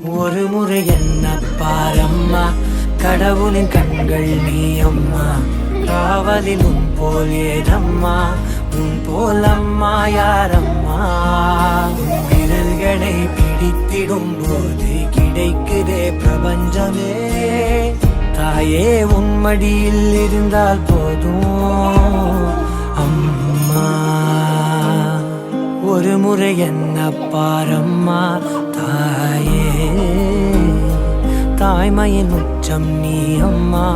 ஒரு முறை என்ன பாரம்மா, கடவுளின் கண்கள் நீ அம்மா. காவலில் உன் போல் ஏதம்மா, உன் போல் அம்மா யாரம்மா. உன் விரல்களை பிடித்திடும் போது கிடைக்குதே பிரபஞ்சமே. தாயே உன் மடியில் இருந்தால் போதும் அம்மா. ஒரு முறை என்ன பாரம்மா தாயே, தாய்மையின் உச்சம் நீ அம்மா.